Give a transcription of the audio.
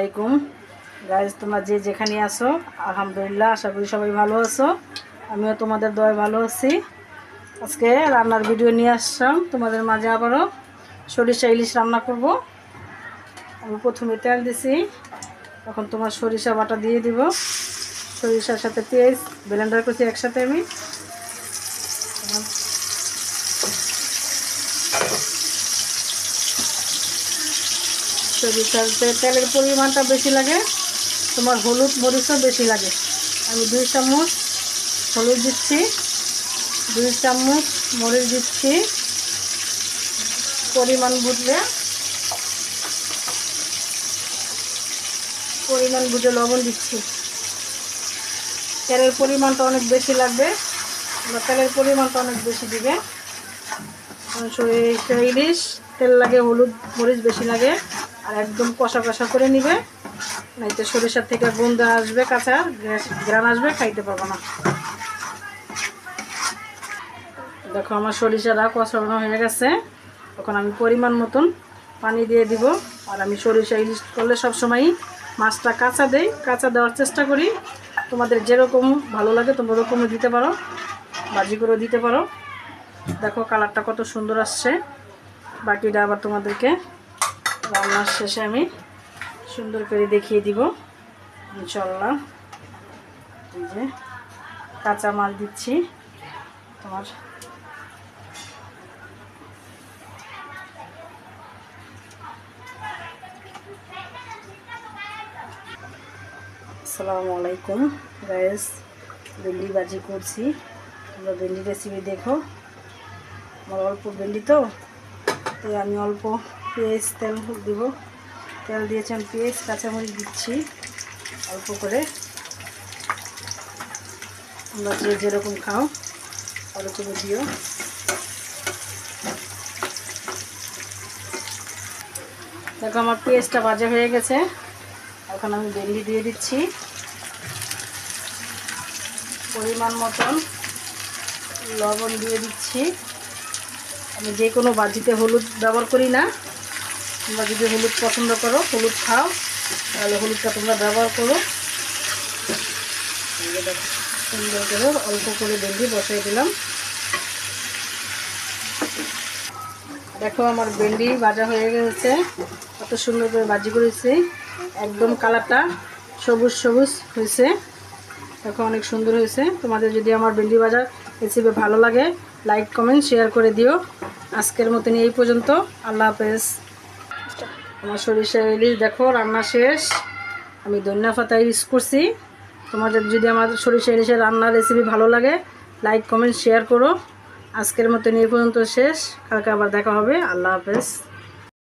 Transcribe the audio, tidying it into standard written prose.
আলাইকুম গাইজ, তোমরা যে যেখানে আছো আলহামদুলিল্লাহ, আশা করি সবাই ভালো আছো। আমিও তোমাদের দয়ায় ভালো আছি। আজকে রান্নার ভিডিও নিয়ে আসলাম তোমাদের মাঝে। আবারও সরিষা ইলিশ রান্না করব। আমি প্রথমে তেল দিছি, তখন তোমার সরিষা বাটা দিয়ে দিব। সরিষার সাথে পেঁয়াজ ব্লেন্ডার করছি একসাথে। আমি সরিষাতে তেলের পরিমাণটা বেশি লাগে, তোমার হলুদ মরিচও বেশি লাগে। আমি 2 চামচ হলুদ দিচ্ছি, 2 চামচ মরিচ দিচ্ছি। পরিমাণ বুঝে লবণ দিচ্ছি। তেলের পরিমাণটা অনেক বেশি লাগবে, তেলের পরিমাণটা অনেক বেশি দিবে। সরিষা ইলিশ তেল লাগে, হলুদ মরিচ বেশি লাগে। আর একদম কষা কষা করে নিবে, নাইতে সরিষার থেকে গন্ধ আসবে, কাঁচা গ্রান আসবে, খাইতে পারবো না। দেখো আমার সরিষাটা কষানো হয়ে গেছে। তখন আমি পরিমাণ মতন পানি দিয়ে দিব। আর আমি সরিষা ইলিশ করলে সবসময়ই মাছটা কাঁচা দেই, কাঁচা দেওয়ার চেষ্টা করি। তোমাদের যেরকম ভালো লাগে তোমরা ওরকমও দিতে পারো, ভাজি করে দিতে পারো। দেখো কালারটা কত সুন্দর আসছে। বাকিটা আবার তোমাদেরকে রান্নার শেষে আমি সুন্দর করে দেখিয়ে দিব ইনশাল্লাহ। এই যে কাঁচা মাছ দিচ্ছি তোমার। আসসালামু আলাইকুম গাইস, ভেন্ডি ভাজি করছি। তোমরা ভেন্ডি রেসিপি দেখো। আমার অল্প ভেন্ডি তো, তাই আমি অল্প পেঁয়াজ তেল দিব। তেল দিয়েছি আমি, পেঁয়াজ কাঁচামরিচ দিচ্ছি অল্প করে। তোমরা যে যেরকম খাও ওরকম দিও। দেখো আমার পেঁয়াজটা ভাজা হয়ে গেছে। এখন আমি ভেন্ডি দিয়ে দিচ্ছি। পরিমাণ মতন লবণ দিয়ে দিচ্ছি। আমি যে কোনো ভাজিতে হলুদ ব্যবহার করি না। তোমরা যদি হলুদ পছন্দ করো, হলুদ খাও, তাহলে হলুদটা তোমরা ব্যবহার করো। সুন্দর করে অল্প করে ভেন্ডি বসাই দিলাম। দেখো আমার ভেন্ডি ভাজা হয়ে গেছে, কত সুন্দর করে ভাজি করেছি। একদম কালারটা সবুজ সবুজ হয়েছে। দেখো অনেক সুন্দর হয়েছে। তোমাদের যদি আমার ভেন্ডি ভাজা রেসিপি ভালো লাগে, লাইক কমেন্ট শেয়ার করে দিও। আজকের মতন এই পর্যন্ত। আল্লাহ হাফেজ। আমার সরিষা ইলিশ দেখো রান্না শেষ। আমি ধনিয়া পাতা ইউজ করছি। তোমাদের যদি আমার সরিষা ইলিশের রান্নার রেসিপি ভালো লাগে, লাইক কমেন্ট শেয়ার করো। আজকের মতন এই পর্যন্ত শেষ। কালকে আবার দেখা হবে। আল্লাহ হাফেজ।